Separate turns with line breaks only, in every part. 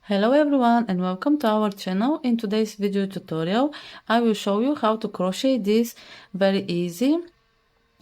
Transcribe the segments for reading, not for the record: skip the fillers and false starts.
Hello everyone and welcome to our channel. In today's video tutorial I will show you how to crochet this very easy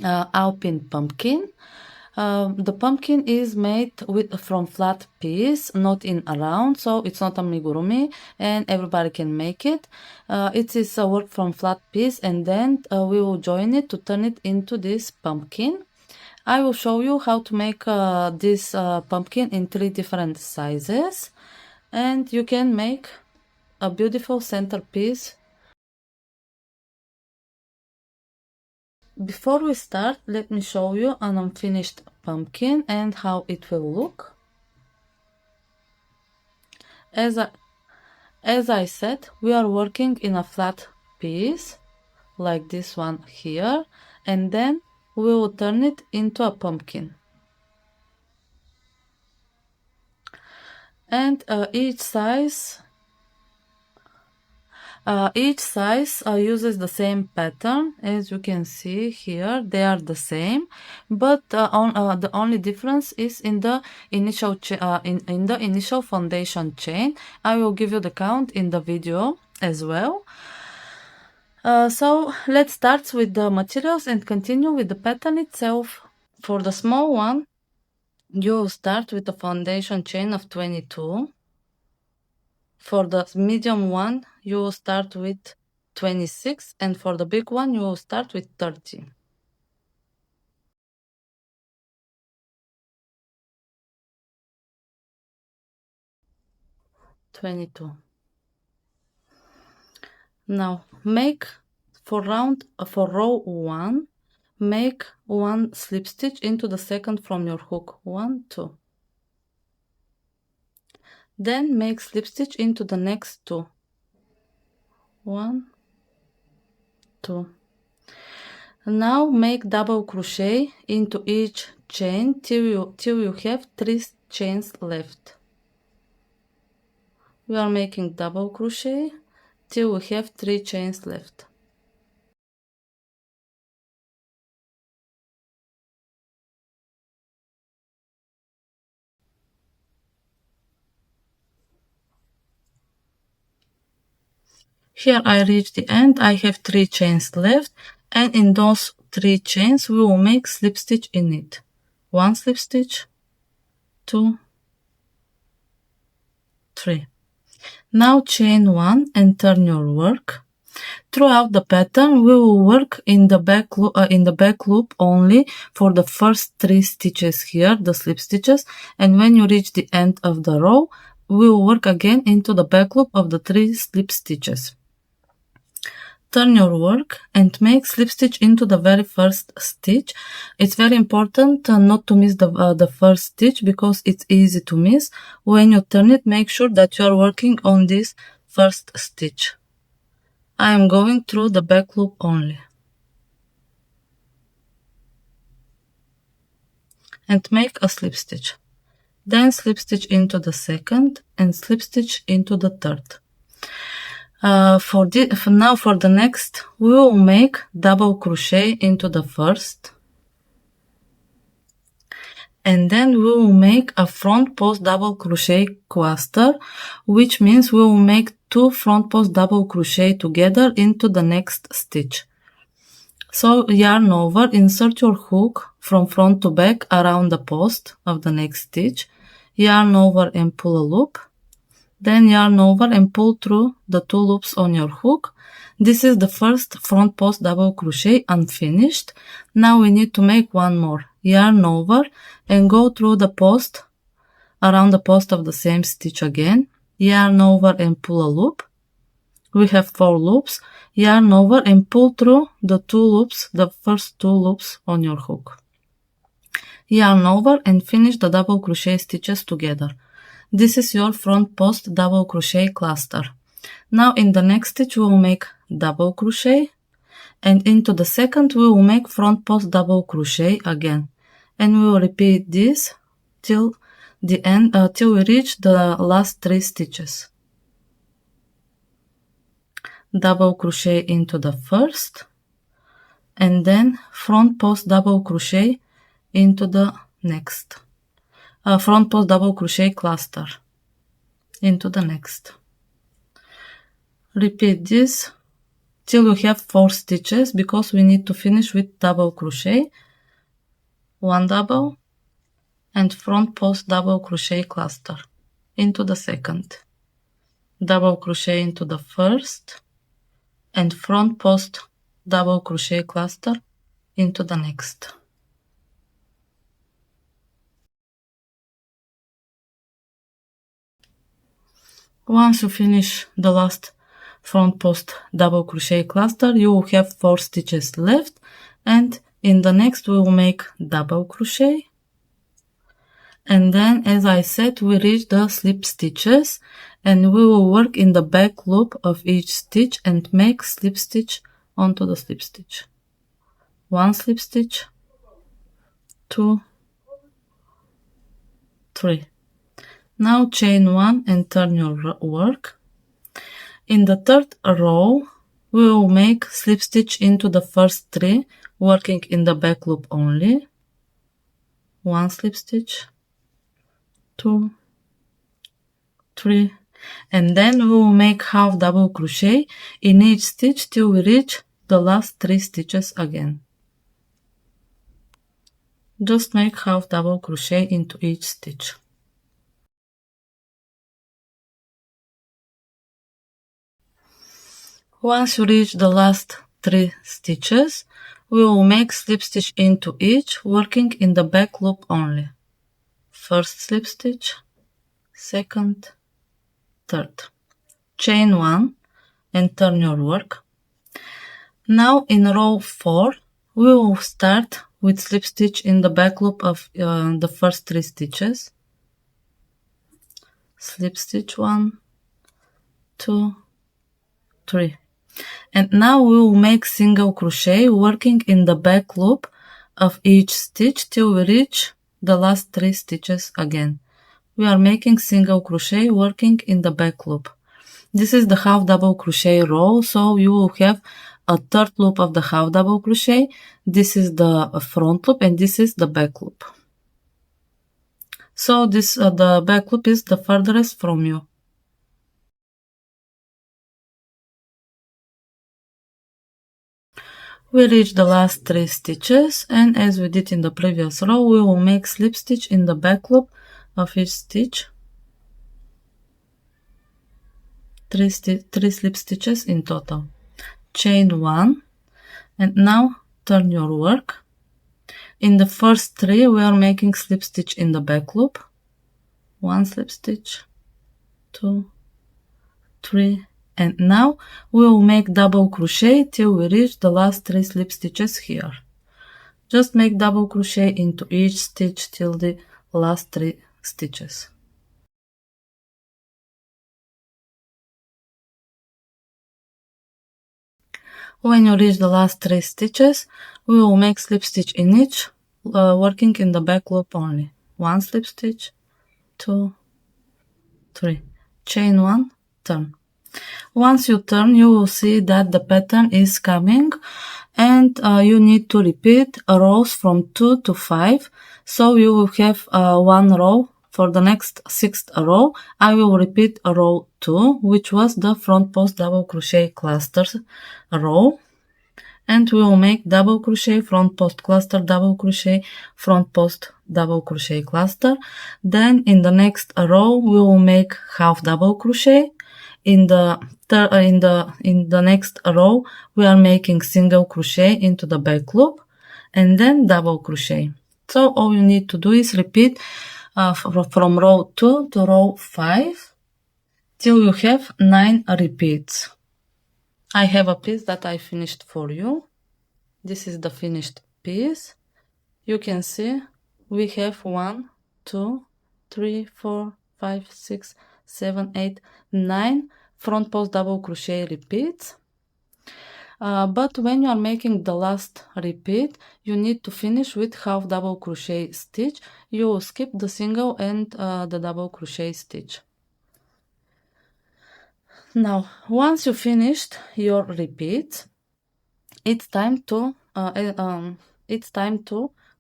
alpine pumpkin. The pumpkin is made from flat piece, not in a round, so it's not amigurumi and everybody can make it. It is a work from flat piece, and then we will join it to turn it into this pumpkin. I will show you how to make this pumpkin in 3 different sizes, and you can make a beautiful centerpiece. Before we start, let me show you an unfinished pumpkin and how it will look. As I said, we are working in a flat piece like this one here, and then we will turn it into a pumpkin. And each size uses the same pattern. As you can see here, they are the same, but the only difference is in the initial in the initial foundation chain. I will give you the count in the video as well. So let's start with the materials and continue with the pattern itself. For the small one, you will start with a foundation chain of 22. For the medium one, you will start with 26, and for the big one, you will start with 30. Now make for row 1, make 1 slip stitch into the second from your hook. 1, 2. Then make slip stitch into the next 2. 1, 2. Now make double crochet into each chain till you have 3 chains left. We are making double crochet till we have 3 chains left. Here I reach the end. I have 3 chains left, and in those 3 chains we will make slip stitch in it. 1 slip stitch, 2, 3. Now chain 1 and turn your work. Throughout the pattern we will work in the back loop only for the first 3 stitches here, the slip stitches, and when you reach the end of the row we will work again into the back loop of the 3 slip stitches. Turn your work and make slip stitch into the very first stitch. It's very important not to miss the first stitch because it's easy to miss. When you turn it, make sure that you are working on this first stitch. I am going through the back loop only. And make a slip stitch. Then slip stitch into the second and slip stitch into the third. For the next, we will make double crochet into the first, and then we will make a front post double crochet cluster, which means we will make 2 front post double crochet together into the next stitch. So yarn over, insert your hook from front to back around the post of the next stitch, yarn over and pull a loop. Then yarn over and pull through the 2 loops on your hook. This is the first front post double crochet unfinished. Now we need to make 1 more. Yarn over and go through the post, around the post of the same stitch again. Yarn over and pull a loop. We have 4 loops. Yarn over and pull through the 2 loops, the first 2 loops on your hook. Yarn over and finish the double crochet stitches together. This is your front post double crochet cluster. Now in the next stitch we will make double crochet, and into the second we will make front post double crochet again, and we will repeat this till the end, till we reach the last 3 stitches. Double crochet into the first, and then front post double crochet into the next. Front post double crochet cluster. into the next. Repeat this till you have 4 stitches, because we need to finish with double crochet, 1 double, and front post double crochet cluster into the second, double crochet into the first, and front post double crochet cluster into the next. Once you finish the last front post double crochet cluster, you will have 4 stitches left, and in the next we will make double crochet, and then, as I said, we reach the slip stitches, and we will work in the back loop of each stitch and make slip stitch onto the slip stitch. 1 slip stitch, 2, 3. Now chain 1 and turn your work. In the third row, we will make slip stitch into the first 3, working in the back loop only. 1 slip stitch, 2, 3, and then we will make half double crochet in each stitch till we reach the last 3 stitches again. Just make half double crochet into each stitch. Once you reach the last 3 stitches, we will make slip stitch into each, working in the back loop only. First slip stitch, second, third. Chain 1 and turn your work. Now in row 4, we will start with slip stitch in the back loop of the first 3 stitches. Slip stitch 1, 2, 3. And now we will make single crochet, working in the back loop of each stitch till we reach the last 3 stitches again. We are making single crochet, working in the back loop. This is the half double crochet row, so you will have a third loop of the half double crochet. This is the front loop and this is the back loop. So this the back loop is the furthest from you. We reach the last 3 stitches, and as we did in the previous row, we will make slip stitch in the back loop of each stitch. 3 slip stitches in total. Chain 1, and now turn your work. In the first 3, we are making slip stitch in the back loop. 1 slip stitch, 2, 3, and now we will make double crochet till we reach the last 3 slip stitches here. Just make double crochet into each stitch till the last 3 stitches. When you reach the last 3 stitches, we will make slip stitch in each, working in the back loop only. 1 slip stitch, 2, 3. Chain 1, turn. Once you turn, you will see that the pattern is coming, and you need to repeat rows from 2 to 5. So you will have 1 row. For the next 6th row, I will repeat row 2, which was the front post double crochet clusters row, and we will make double crochet, front post cluster, double crochet, front post double crochet cluster. Then in the next row, we will make half double crochet. In the next row, we are making single crochet into the back loop, and then double crochet. So all you need to do is repeat from row 2 to row 5 till you have 9 repeats. I have a piece that I finished for you. This is the finished piece. You can see we have 1, 2, 3, 4, 5, 6, 7, 8, 9 front post double crochet repeats. But when you are making the last repeat, you need to finish with half double crochet stitch. You will skip the single and the double crochet stitch. Now, once you finished your repeat, it's time to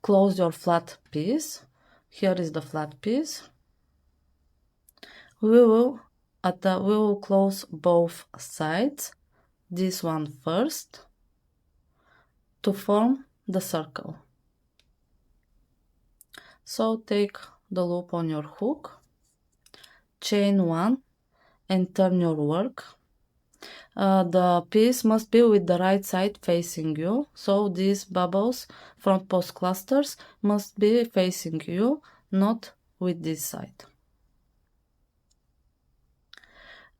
close your flat piece. Here is the flat piece. We will we will close both sides, this one first, to form the circle. So take the loop on your hook, chain 1 and turn your work. The piece must be with the right side facing you, so these bubbles, front post clusters, must be facing you, not with this side.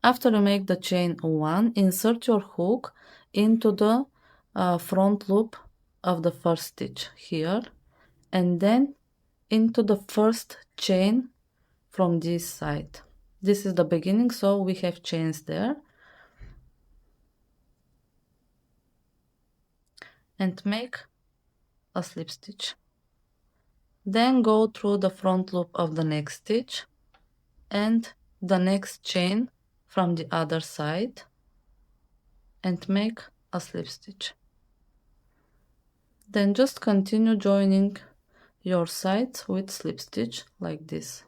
After you make the chain 1, insert your hook into the front loop of the first stitch here, and then into the first chain from this side. This is the beginning, so we have chains there. And make a slip stitch. Then go through the front loop of the next stitch and the next chain from the other side and make a slip stitch. Then just continue joining your sides with slip stitch like this.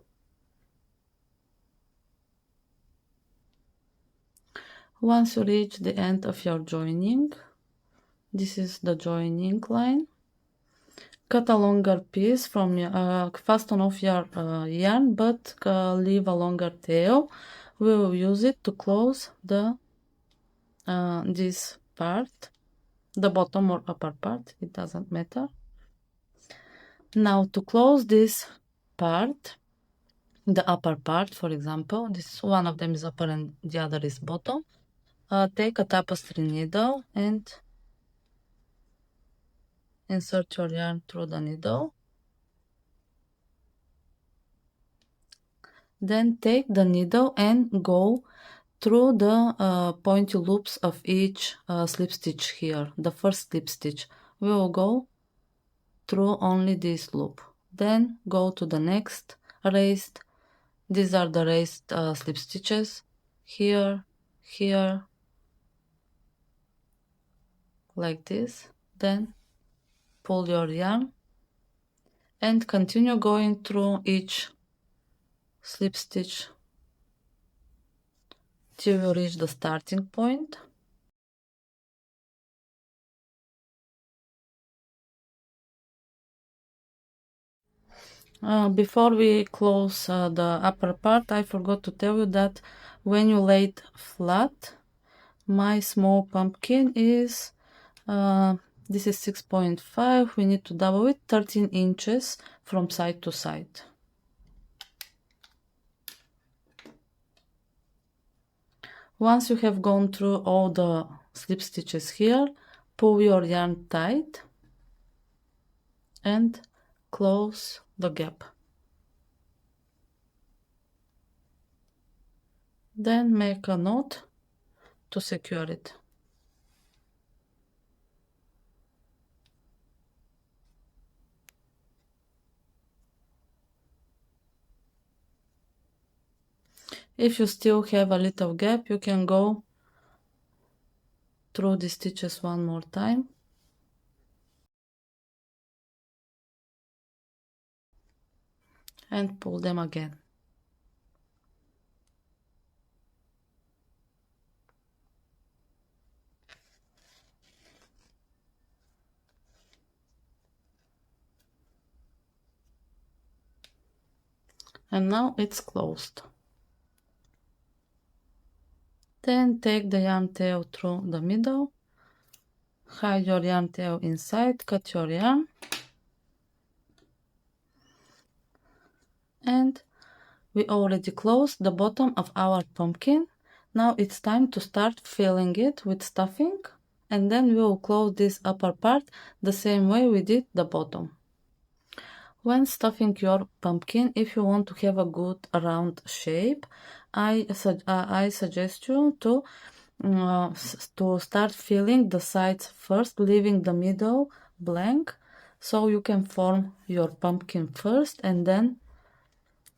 Once you reach the end of your joining, this is the joining line, cut a longer piece from fasten off your yarn, but leave a longer tail. We will use it to close the this part, the bottom or upper part, it doesn't matter. Now to close this part, the upper part, for example, this one of them is upper and the other is bottom, take a tapestry needle and insert your yarn through the needle. Then take the needle and go through the pointy loops of each slip stitch here, the first slip stitch. We will go through only this loop. Then go to the next raised. These are the raised slip stitches. Here, here, like this. Then pull your yarn and continue going through each slip stitch till you reach the starting point. Before we close the upper part, I forgot to tell you that when you lay it flat, my small pumpkin is, this is 6.5, we need to double it, 13 inches from side to side. Once you have gone through all the slip stitches here, pull your yarn tight and close the gap. Then make a knot to secure it. If you still have a little gap, you can go through the stitches one more time. And pull them again. And now it's closed. Then take the yarn tail through the middle, hide your yarn tail inside, cut your yarn, and we already closed the bottom of our pumpkin. Now it's time to start filling it with stuffing, and then we will close this upper part the same way we did the bottom. When stuffing your pumpkin, if you want to have a good round shape, I suggest you to start filling the sides first, leaving the middle blank, so you can form your pumpkin first and then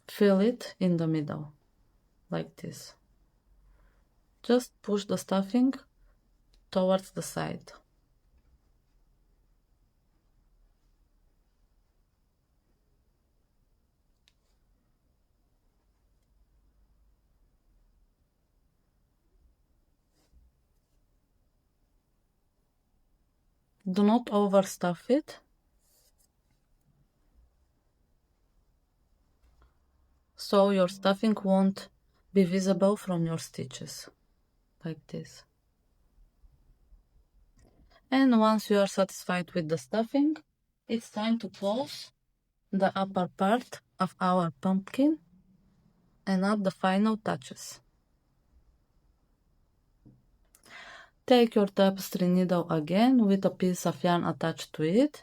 fill it in the middle, like this. Just push the stuffing towards the side. Do not overstuff it. So your stuffing won't be visible from your stitches, like this. And once you are satisfied with the stuffing, it's time to close the upper part of our pumpkin and add the final touches. Take your tapestry needle again with a piece of yarn attached to it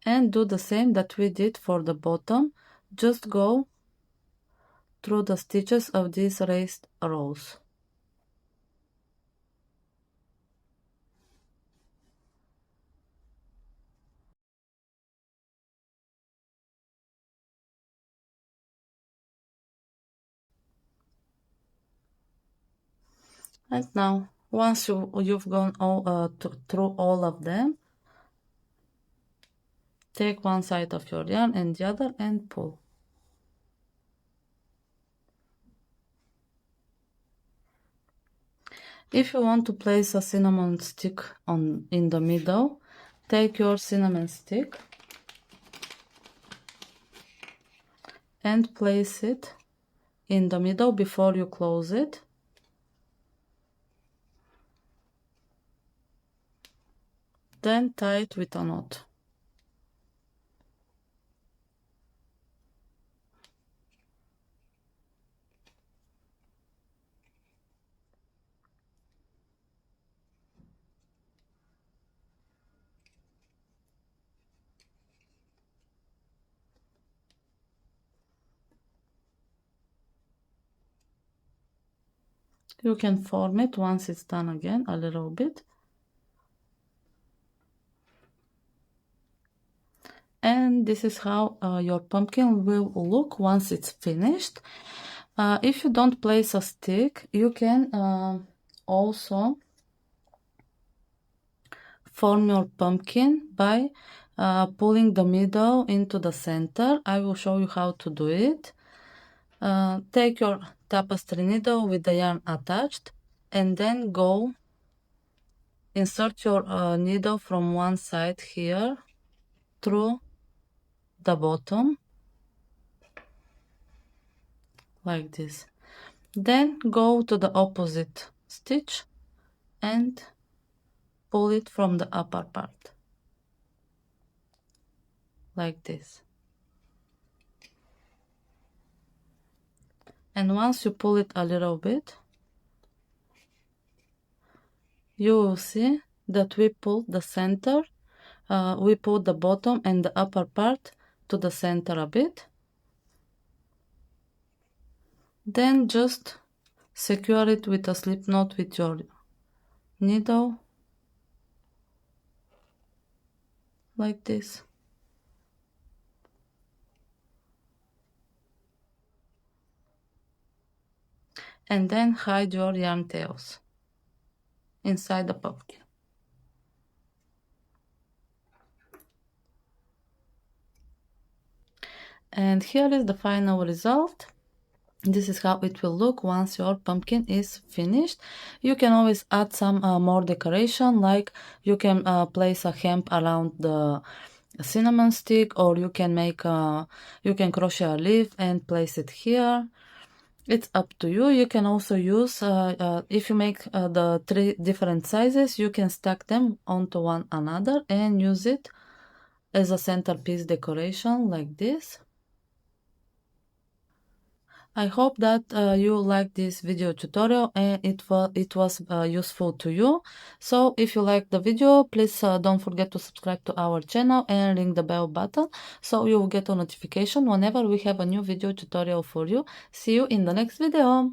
and do the same that we did for the bottom. Just go through the stitches of these raised rows. And now, once you've gone through all of them, take one side of your yarn and the other and pull. If you want to place a cinnamon stick in the middle, take your cinnamon stick and place it in the middle before you close it. Then tie it with a knot. You can form it once it's done again a little bit. And this is how your pumpkin will look once it's finished. If you don't place a stick, you can also form your pumpkin by pulling the middle into the center. I will show you how to do it. Take your tapestry needle with the yarn attached and then go insert your needle from one side here through the bottom like this. Then go to the opposite stitch and pull it from the upper part like this. And once you pull it a little bit, you will see that we pulled the center, we pulled the bottom and the upper part to the center a bit. Then just secure it with a slip knot with your needle like this. And then hide your yarn tails inside the pumpkin. And here is the final result. This is how it will look once your pumpkin is finished. You can always add some more decoration, like you can place a hemp around the cinnamon stick, or you can crochet a leaf and place it here. It's up to you. You can also use, if you make the 3 different sizes, you can stack them onto one another and use it as a centerpiece decoration like this. I hope that you liked this video tutorial and it was useful to you. So if you liked the video, please don't forget to subscribe to our channel and ring the bell button so you will get a notification whenever we have a new video tutorial for you. See you in the next video.